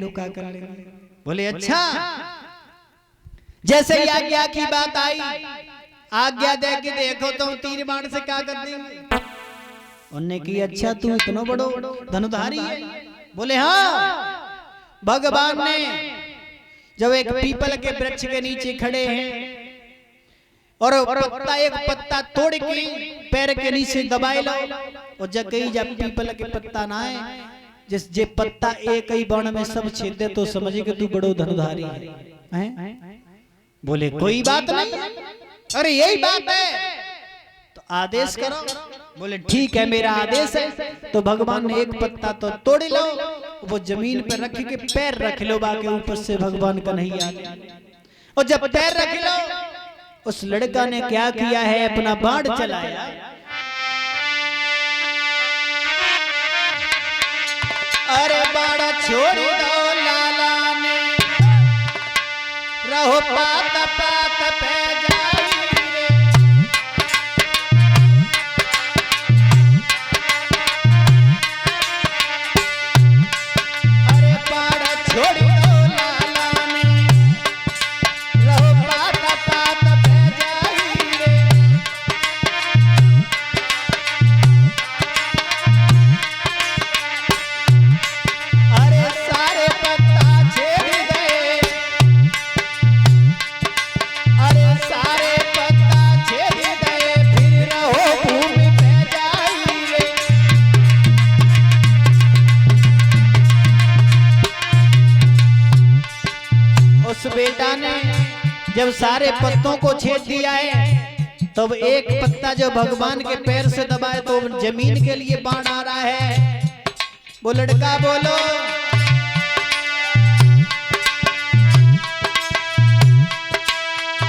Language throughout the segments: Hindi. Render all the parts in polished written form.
लोग क्या कर लेंगे। बोले अच्छा, जैसे ही आज्ञा की बात आई, आज्ञा दे के देखो तो तीर बाण से क्या कर देंगे। उन्होंने की अच्छा तू इतना बड़ो धनुधारी है। बोले हाँ, भगवान ने जब एक पीपल के वृक्ष के नीचे खड़े हैं और पत्ता एक पत्ता तोड़ के पैर के नीचे दबाए लो और जब पीपल के पत्ता ना है, जिस जे पत्ता एक ही बाण में सब छेद दे तो समझे कि तू बड़ो धनुधारी है। बोले कोई बात नहीं, अरे यही बात है तो आदेश करो। बोले ठीक है मेरा आदेश है। तो भगवान ने एक पत्ता तो तोड़ लो, वो जमीन पर रख के पैर रख लो, बाकी ऊपर से भगवान का नहीं आता। और जब पैर रख लो, उस लड़का ने क्या किया है, अपना बाण चलाया। अरे बाड़ा छोड़ दो लाला ने, रहो पात पात पे जाई रे। अरे बाड़ा छोड़ दो लाला ने, रहो पात पात पे जाई रे। अरे सारे पत्ता छेद गए, अरे सारे पत्ता छेद गए, फिर रहो भूमि पे जाई रे। उस बेटा ने जब सारे पत्तों को छेद दिया है, तब एक पत्ता जो भगवान के पैर से दबाए तो जमीन के लिए बाण आ रहा है। वो लड़का बोलो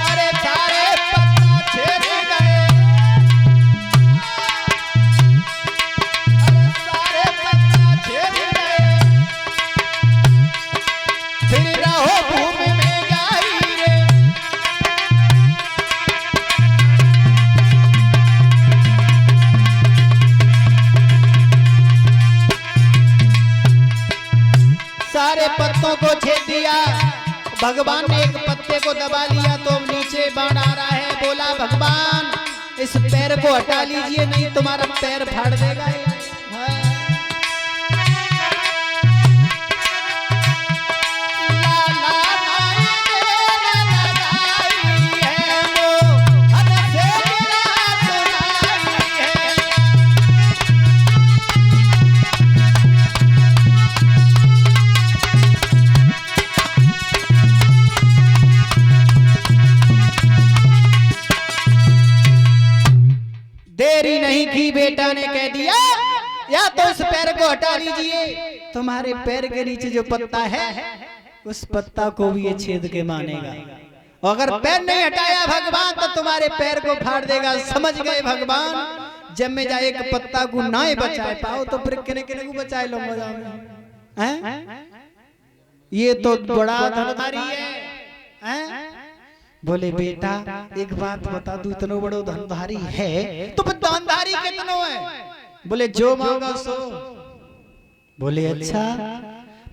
अरे सारे पत्ता छेद गए, अरे सारे पत्ता छेद गए, फिर रहो भूमि में जाई रे। सारे पत्तों को छेद दिया, भगवान ने एक पत्ते को दबा लिया तो नीचे बाण आ रहा है। बोला भगवान इस पैर को हटा लीजिए, नहीं तुम्हारा पैर फाड़ देगा। देरी नहीं की, बेटा ने कह दिया या तो इस पैर को हटा लीजिए, तुम्हारे पैर के नीचे जो पत्ता है उस पत्ता को भी ये छेद के मानेगा। अगर पैर नहीं हटाया भगवान तो तुम्हारे पैर को फाड़ देगा। समझ गए भगवान, जब में जाए एक पत्ता को ना बचाए पाओ तो फिर किने किने को बचाए लो मजा में। ये तो बड़ा धनुधारी है। बोले बेटा एक बात बता दूं, इतना बड़ो धनुधारी है तो धनुधारी कितनो है। बोले जो मांगा सो। बोले अच्छा,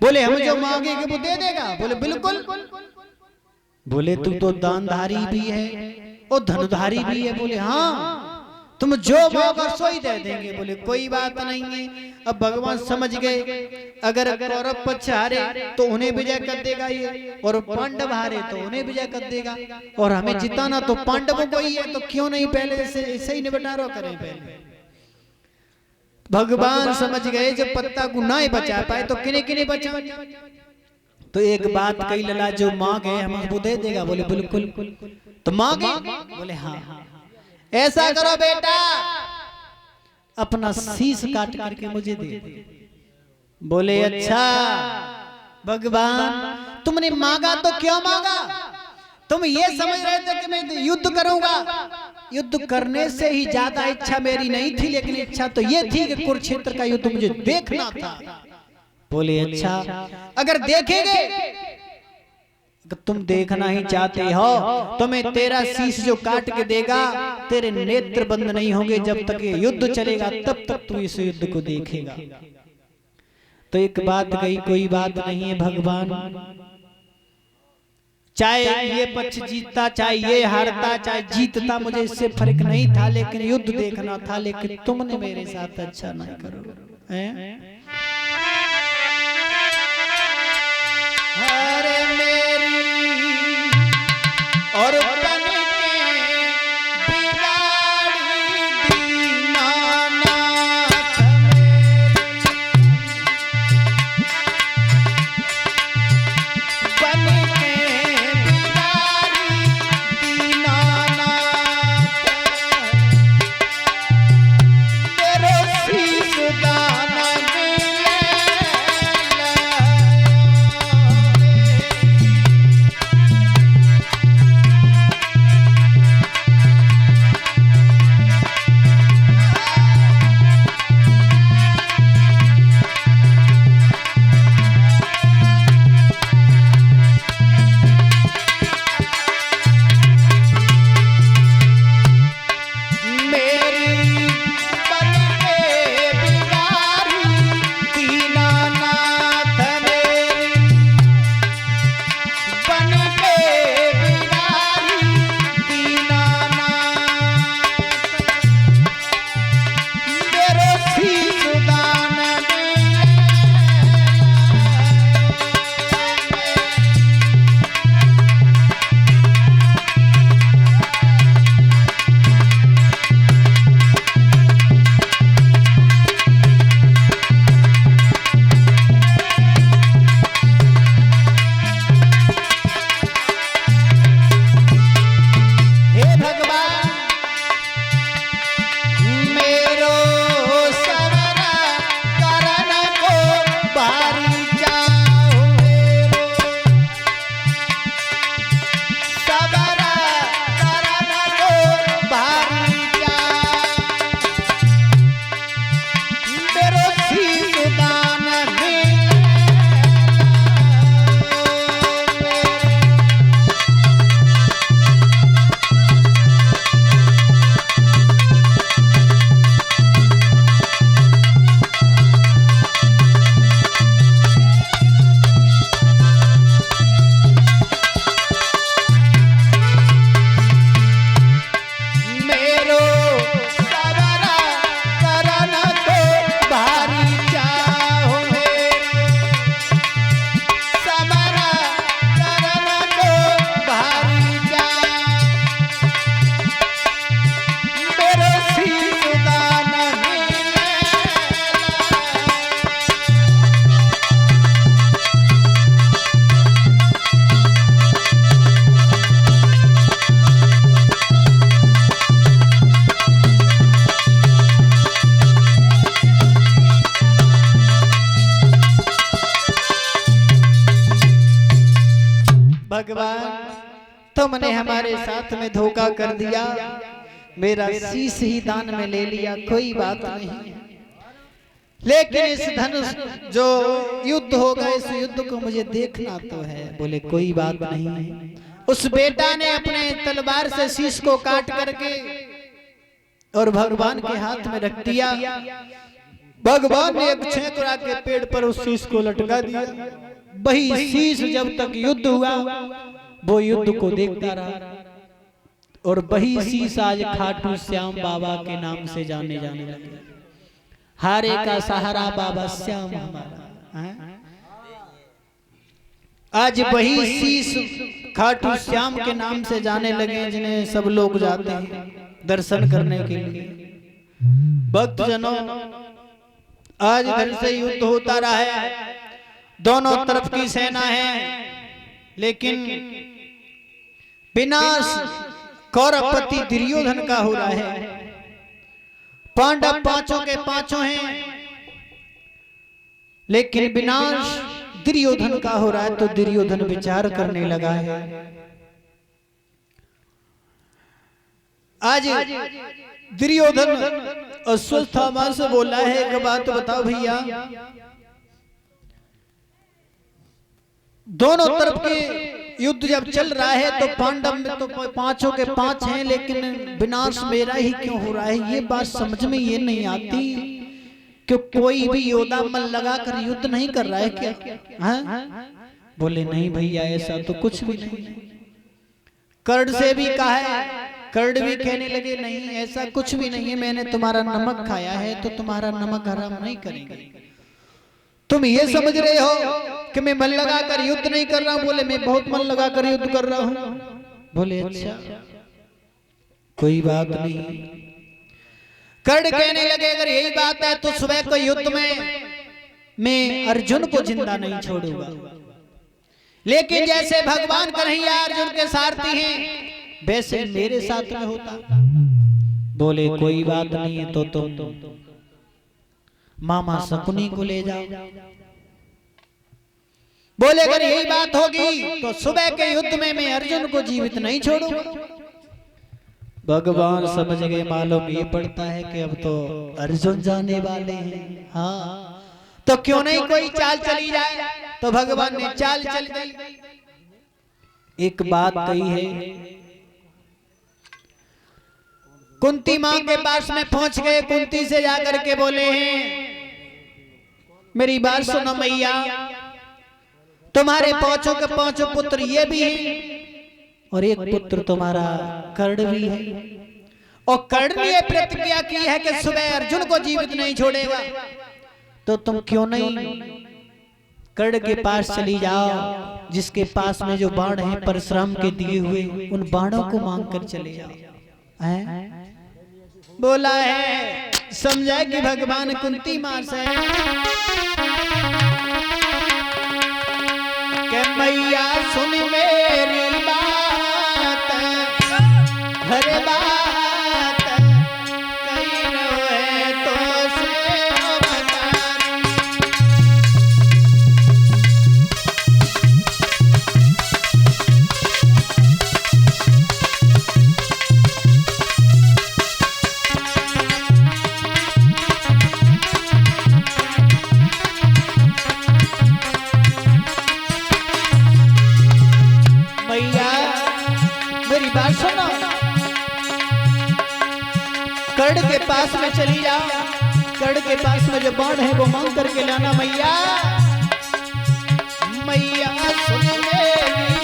बोले हम जो मांगेंगे वो दे देगा। बोले बिल्कुल। बोले तू तो दानधारी भी है और धनुधारी भी है। बोले हाँ, तुम जो मांगो सो ही दे देंगे। बोले कोई बात नहीं है। अब भगवान समझ गए, अगर कौरव पक्ष हारे तो उन्हें विजय कर देगा ये, और पांडव हारे तो उन्हें विजय कर देगा, और हमें जिताना तो पांडवों को ही है, तो क्यों नहीं पहले से ही निपटारा करें। पहले भगवान समझ गए जब पत्ता को ना ही बचा पाए तो किने किने बचा। तो एक बात कही लला, जो मांगे हम वो दे देगा। बोले बिल्कुल। तो मांगे? बोले हाँ। ऐसा करो बेटा, अपना शीश काट करके मुझे दे दे। बोले अच्छा भगवान, तुमने मांगा तो क्यों मांगा? तुम ये समझ रहे थे कि मैं युद्ध करूंगा? युद्ध करने से ही ज्यादा इच्छा मेरी नहीं थी, लेकिन इच्छा तो ये थी कि कुरुक्षेत्र का युद्ध मुझे देखना था। बोले अच्छा, अगर देखेंगे, तुम देखना ही चाहते हो तो मैं तेरा शीश जो काट के देगा, तेरे नेत्र बंद नहीं होंगे जब तक ये युद्ध चलेगा, तब तक तू इस युद्ध को देखेगा। तो एक बात कही, कोई बात नहीं है भगवान, चाहे ये पक्ष जीतता चाहे ये हारता चाहे जीतता मुझे इससे फर्क नहीं था, लेकिन युद्ध देखना था। लेकिन तुमने मेरे साथ अच्छा नहीं करो हैं? अरे मेरी और बन के बिगाड़ी दीनानाथ बन के बिगाड़ी दीनानाथ मेरे शीश दाना भगवान तुमने हमारे साथ में धोखा कर दिया, मेरा शीश ही दान में ले लिया, कोई बात नहीं, लेकिन इस धनुष जो युद्ध होगा इस युद्ध को मुझे देखना तो है। बोले कोई बात नहीं। उस बेटा ने अपने तलवार से शीश को काट करके और भगवान के हाथ में रख दिया। भगवान ने एक छेकड़ा के पेड़ पर उस शीश को लटका दिया। वही शीश जब तक युद्ध हुआ वो युद्ध को देखता रहा, और वही शीश आज खाटू श्याम बाबा के नाम से जाने लगे। हारे का सहारा बाबा श्याम हमारा। आज वही शीश खाटू श्याम के नाम से जाने लगे, जिन्हें सब लोग जाते हैं दर्शन करने के लिए। भक्त जनों, आज इधर से युद्ध होता रहा है, दोनों तरफ की सेना है, लेकिन विनाश कौरवपति दुर्योधन का हो रहा है। पांडव पांचों के पांचों हैं, लेकिन विनाश दुर्योधन का हो रहा है। तो दुर्योधन विचार करने लगा है। आज दुर्योधन अश्वत्थामा से बोला है, एक बात बताओ भैया, दोनों तरफ के युद्ध जब चल रहा है तो पांडव में तो पांचों के पांच हैं, लेकिन विनाश मेरा ही क्यों हो रहा है? ये बात समझ में ये नहीं आती क्यों कोई भी योद्धा मन लगा कर युद्ध नहीं कर रहा है क्या? हाँ? बोले नहीं भैया ऐसा तो कुछ भी नहीं। कर्ण से भी कहा है, कर्ण भी कहने लगे नहीं ऐसा कुछ भी नहीं है, मैंने तुम्हारा नमक खाया है तो तुम्हारा नमक हराम नहीं करेंगे। तुम ये समझ रहे हो कि मैं मन लगा कर युद्ध नहीं कर रहा हूं? बोले मैं बहुत मन लगा कर युद्ध कर रहा हूं। बोले अच्छा कोई बात नहीं। कर्ण कहने लगे अगर यही बात है तो सुबह को युद्ध में मैं अर्जुन को जिंदा नहीं छोड़ूंगा, लेकिन जैसे भगवान कन्हैया अर्जुन के सारथी हैं वैसे मेरे साथ में होता। बोले कोई बात नहीं है तो तुम मामा शकुनी को ले जाओ। बोले अगर यही बात होगी तो सुबह के युद्ध में मैं अर्जुन को जीवित नहीं छोड़ूंगा। भगवान समझ गए मालूम ये पड़ता है कि अब तो अर्जुन जाने वाले हैं, हाँ तो क्यों नहीं कोई चाल चली जाए। तो भगवान ने चाल चल गई। एक बात कही है, कुंती मां के पास में पहुंच गए। कुंती से जाकर के बोले हैं मेरी बात सुनो मैया, तुम्हारे पांचों के पांचों पुत्र ये भी हैं और एक पुत्र तुम्हारा कर्ण भी है, और कर्ण ने प्रतिज्ञा की है कि सुबह अर्जुन को जीवित नहीं छोड़ेगा। तो तुम क्यों नहीं कर्ण के पास चली जाओ, जिसके पास में जो बाण है परशुराम के दिए हुए, उन बाणों को मांग कर चले जाओ। बोला है समझा कि भगवान कुंती मां से कि मैया सुन मेरी बात, हर बात कही न है तो से कर्ण के पास में चली जाओ, कर्ण के पास में जो बाण है वो मांग करके लाना। मैया मैया सुन मेरी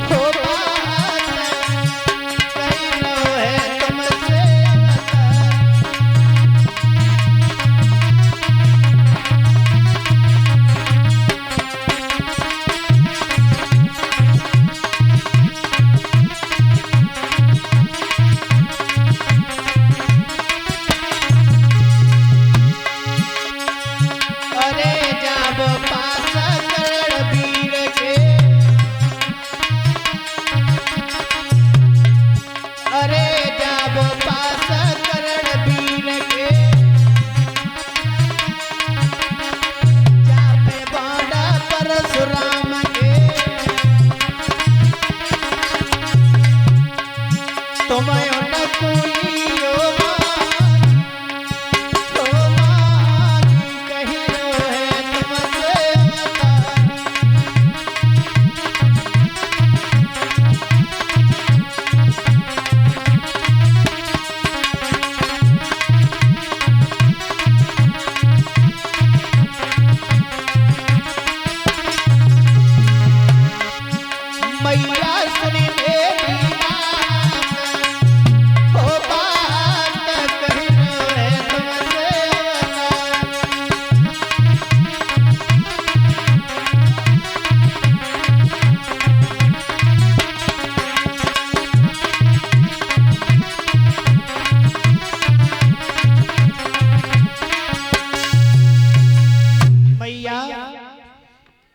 हो बात कही न है तुमसे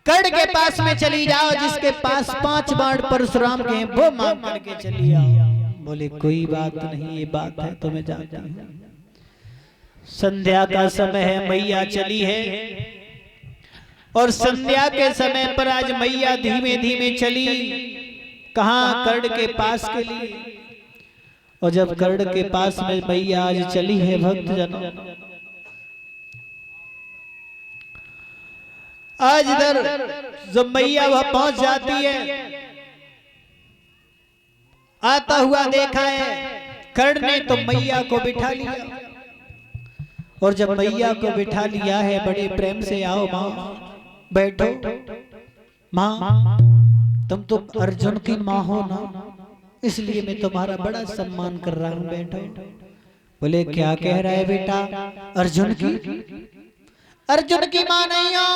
कर्ण के पास में चली जाओ, जिसके पास 5 बाण परशुराम के हैं वो मांग करके चली आओ। बोले कोई बात नहीं, ये बात है तो मैं जानती हूँ। संध्या का समय है, मैया चली है और संध्या के समय पर आज मैया धीमे धीमे चली कहाँ? कर्ण के पास के लिए। और जब कर्ण के पास में मैया आज चली है भक्तजनों, आज इधर जब मैया वह पहुंच जाती है, आता हुआ देखा है कर्ण ने तो मैया को बिठा लिया और जब मैया को बिठा लिया है बड़े प्रेम से, आओ माँ बैठो, माँ तुम तो अर्जुन की माँ हो ना, इसलिए मैं तुम्हारा बड़ा सम्मान कर रहा हूँ, बैठो। बोले क्या कह रहा है बेटा? अर्जुन की माँ नहीं हो,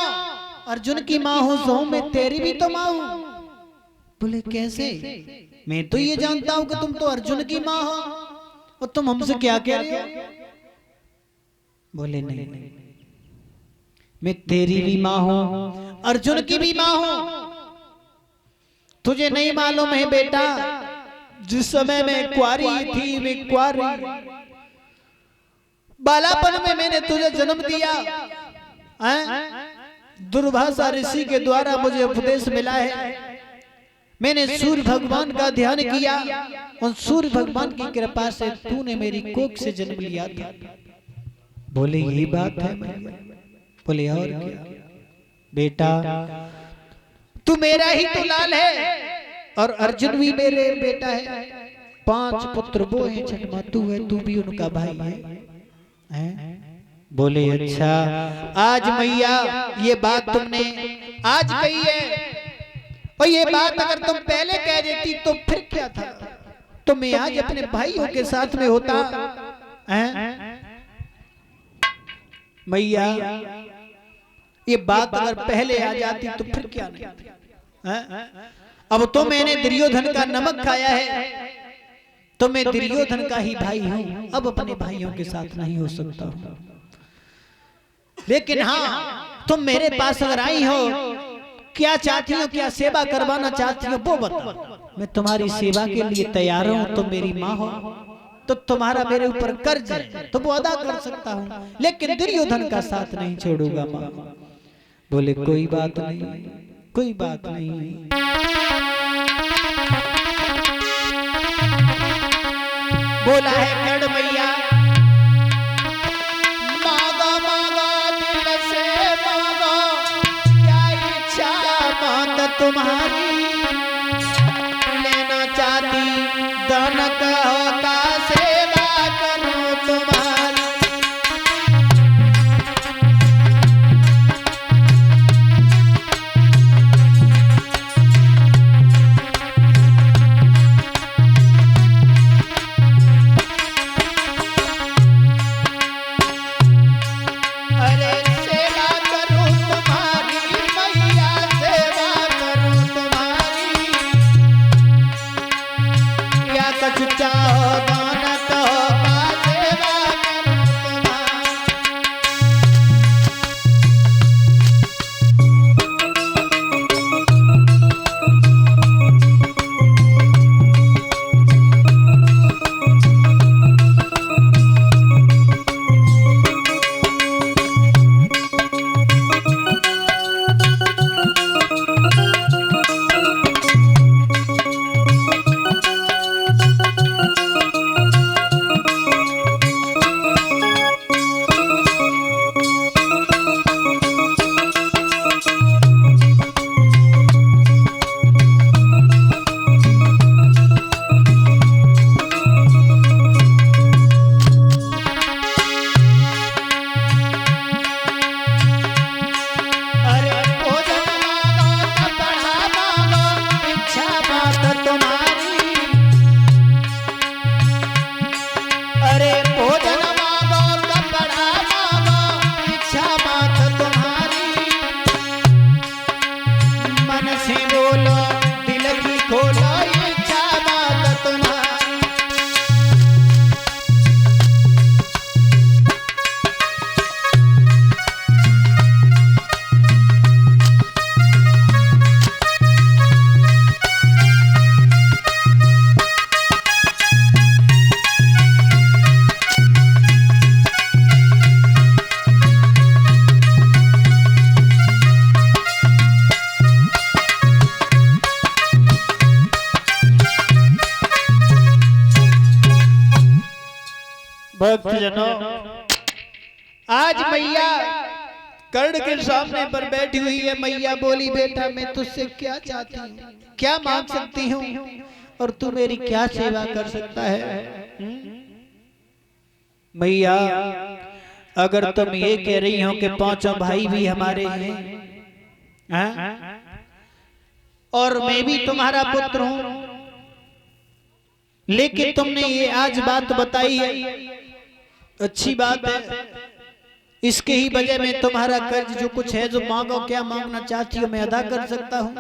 अर्जुन की माँ हो सो मैं तेरी भी तो माँ हूँ। बोले कैसे? मैं तो ये जानता हूँ कि तुम तो अर्जुन की माँ हो और तुम हमसे क्या कह रहे हो? बोले नहीं, मैं तेरी भी माँ हूँ, अर्जुन की भी माँ हूँ। तुझे नहीं मालूम है बेटा, जिस समय मैं कुंवारी थी, मैं कुंवारी बालापन में मैंने तुझे जन्म दिया, दुर्वासा ऋषि के द्वारा मुझे उपदेश मिला है। मैंने सूर्य भगवान का ध्यान किया और सूर्य भगवान की कृपा से तूने मेरी कोख से जन्म लिया था। बोले यही बात है? बोले और क्या बेटा, तू मेरा ही तो लाल है और अर्जुन भी मेरे बेटा है। 5 पुत्र वो है, जन्मा तू है, तू भी उनका भाई है? बोले अच्छा, आज मैया ये बात तुमने आज कही है, और ये बात अगर तुम पहले कह देती तो फिर क्या था? तो मैं आज अपने भाइयों के साथ में होता है। मैया ये बात अगर पहले आ जाती तो फिर क्या नहीं? अब तो मैंने दुर्योधन का नमक खाया है, तो मैं दुर्योधन का ही भाई हूं, अब अपने भाइयों के साथ नहीं हो सकता हूं। लेकिन हाँ, तुम मेरे पास अगर आई हो, क्या चाहती हो, क्या सेवा करवाना चाहती हो वो बताओ। मैं तुम्हारी सेवा के लिए तैयार हूं। तुम मेरी माँ हो तो तुम्हारा मेरे ऊपर कर्ज है तो वो अदा कर सकता हूं, लेकिन दुर्योधन का साथ नहीं छोड़ूंगा माँ। बोले कोई बात नहीं, कोई बात नहीं। बोला है कर्ण मैया, मांगो मांगो दिल से मांगो, क्या इच्छा मांग तुम्हारी, लेना चाहती धन कहो का सेवा करूं तुम्हारी। भक्तजनों, आज मैया कर्ण के सामने पर बैठी हुई है। मैया बोली बेटा मैं तुझसे क्या चाहती हूँ, क्या मांग सकती हूँ और तू मेरी क्या सेवा कर सकता है? मैया अगर तुम ये कह रही हो कि पांचों भाई भी हमारे हैं, हाँ? और मैं भी तुम्हारा पुत्र हूं, लेकिन तुमने ये आज बात बताई है, अच्छी बात है। इसके ही वजह में तुम्हारा कर्ज जो कुछ है, जो मांगो, क्या मांगना चाहती हो मैं अदा कर सकता हूं।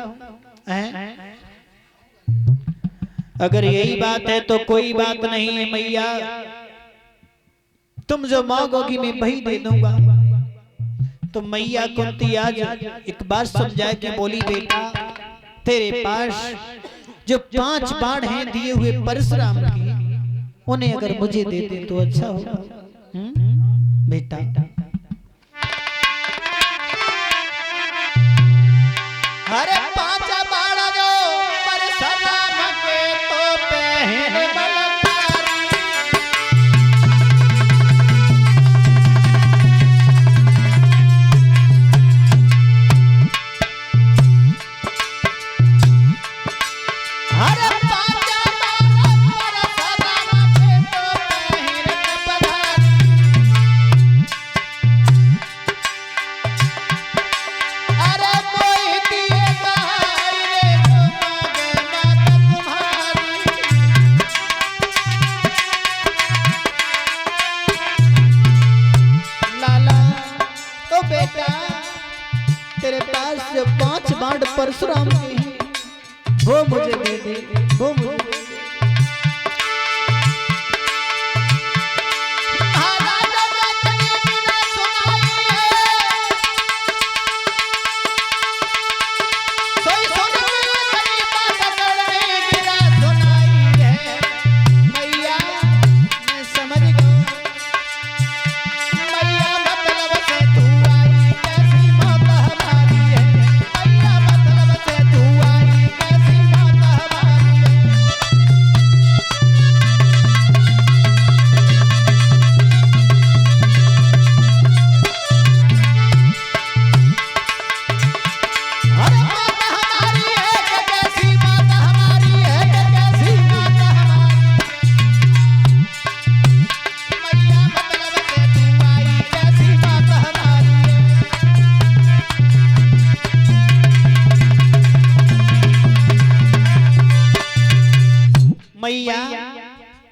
अगर यही बात है तो कोई बात नहीं है मैया, तुम जो मांगोगी मैं वही दे दूंगा। तो मैया कुंती आज एक बात समझा के बोली, बेटा तेरे पास जो 5 बाण हैं दिए हुए परशुराम के, उन्हें अगर मुझे दे दे तो अच्छा होगा बेटा। अरे 5 बाण जो परशुराम के तो पहने परशुराम वो मुझे दे दे, वो मुझे दे दे।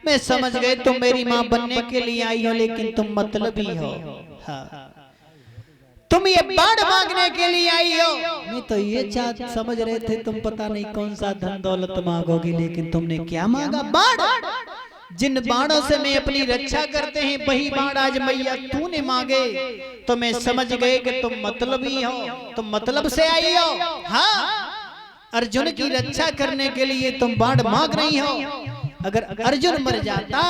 मैं समझ गए तुम मेरी माँ बनने के लिए आई हो, लेकिन तुम मतलबी हो। हाँ, तुम ये बाण मांगने के लिए आई हो। मैं तो ये समझ रहे थे तुम पता नहीं कौन सा धन दौलत मांगोगी, लेकिन तुमने क्या मांगा? बाण। जिन बाणों से मैं अपनी रक्षा करते हैं वही बाण आज मैया तूने मांगे। तो मैं समझ गए कि तुम मतलबी हो, तुम मतलब से आई हो। हाँ, अर्जुन की रक्षा करने के लिए तुम बाण मांग रही हो। अगर अर्जुन मर जाता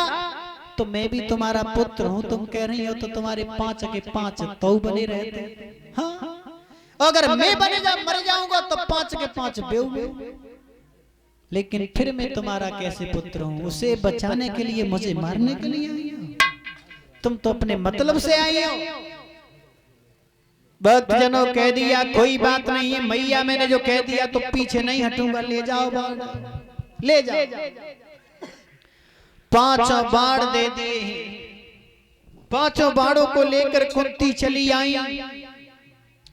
तो मैं भी तुम्हारा पुत्र हूं, तुम कह रही हो, तो तुम्हारे 5 के 5 तो बने रहते। हाँ, अगर मैं मर जाऊंगा तो 5 के 5 बेऊ। लेकिन फिर मैं तुम्हारा कैसे पुत्र हूं? उसे बचाने के लिए, मुझे मारने के लिए आई हो? तुम तो अपने मतलब से आई हो। भक्तजनों कह दिया कोई बात नहीं है मैया, मैंने जो कह दिया तो पीछे नहीं हटूंगा, ले जाओ बाण, ले जाओ। 5 बाण दे दिए। 5 बाणों को लेकर कुंती चली आई।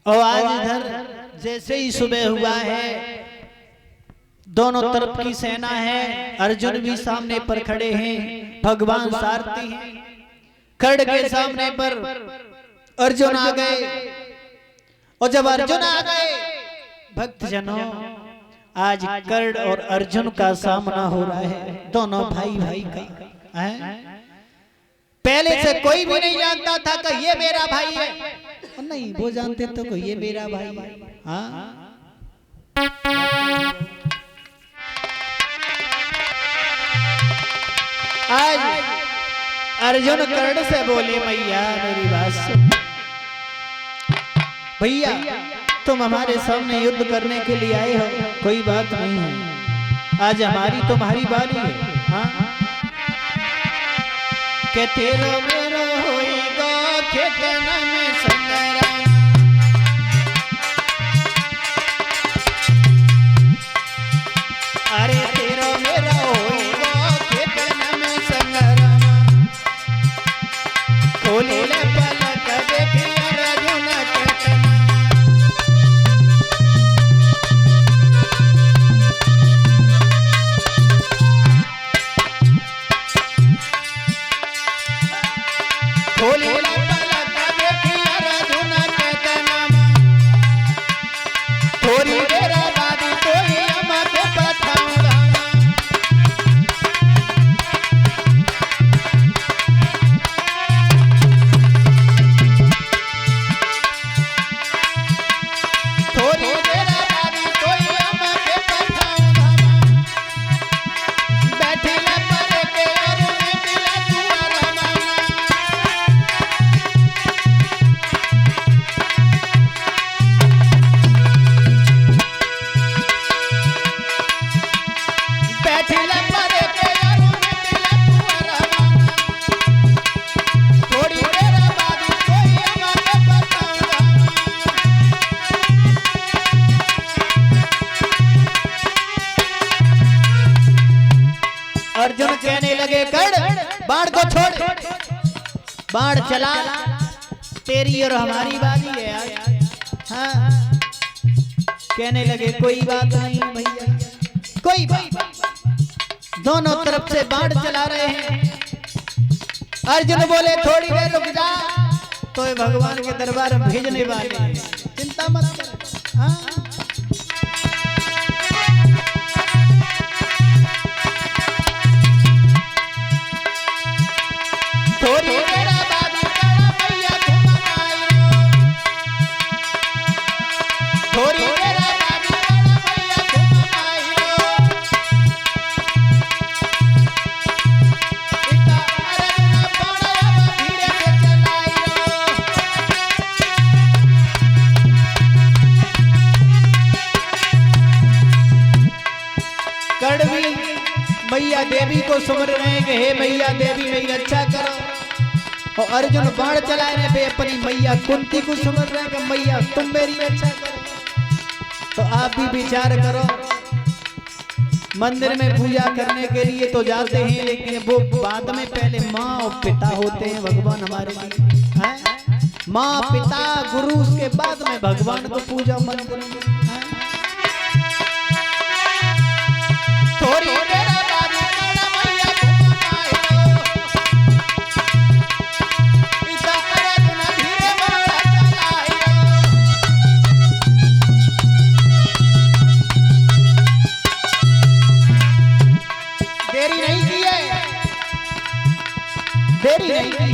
और आज इधर जैसे ही सुबह हुआ है, दोनों तरफ की सेना है। अर्जुन भी सामने पर खड़े हैं, भगवान सारथी हैं। खड़ के सामने पर अर्जुन आ गए। और जब अर्जुन आ गए, भक्तजनों आज कर्ण और अर्जुन का सामना हो रहा है, दोनों भाई भाई का है। पहले से कोई भी नहीं जानता था कि ये मेरा भाई है, नहीं वो जानते तो कि ये मेरा भाई है। हाँ, आज अर्जुन कर्ण से बोले मैया मेरी बात सुन। भैया तुम हमारे सामने युद्ध करने के लिए आए हो, कोई बात नहीं है, आज हमारी तुम्हारी बारी है। हाँ, के तेरो मेरो होएगा खेतना में संग्राम। अरे तेरो मेरो होएगा खेतना में संग्राम। खोले ले पलक अर्जुन कहने लगे कर्ण बाण को छोड़, बाण चला, तेरी और हमारी बाजी है यार। हाँ कहने लगे कोई बात नहीं भैया, कोई बात। दोनों तरफ से बाण चला रहे हैं। अर्जुन बोले थोड़ी देर रुक जा, तो भगवान के दरबार में भेजने वाले हैं, चिंता मत कर। हाँ थोड़ी मेरा बाबू कड़ा भैया तुम आइयो, थोड़ी मेरा बाबू कड़ा भैया तुम आइयो, इतना अरना पड़ा धीरे से चलाइयो। कड़वी मैया देवी को सुमर रहे हैं कि हे मैया देवी मेरी रक्षा करो, और अर्जुन बाण चलाने पे अपनी मैया कुंती को सुमर रहे हैं कि मैया तुम मेरी रक्षा करो। तो आप भी विचार करो, मंदिर में पूजा करने के लिए तो जाते हैं, लेकिन वो बाद में पहले माँ और पिता होते हैं भगवान हमारे लिए। माँ पिता गुरु, उसके बाद में भगवान को पूजा मंदिर में। थोड़ी मेरा बाबू कड़ा भैया तुम आइयो, इतना अरना धीरे बाण चलाइयो। देरी नहीं की है, देरी नहीं की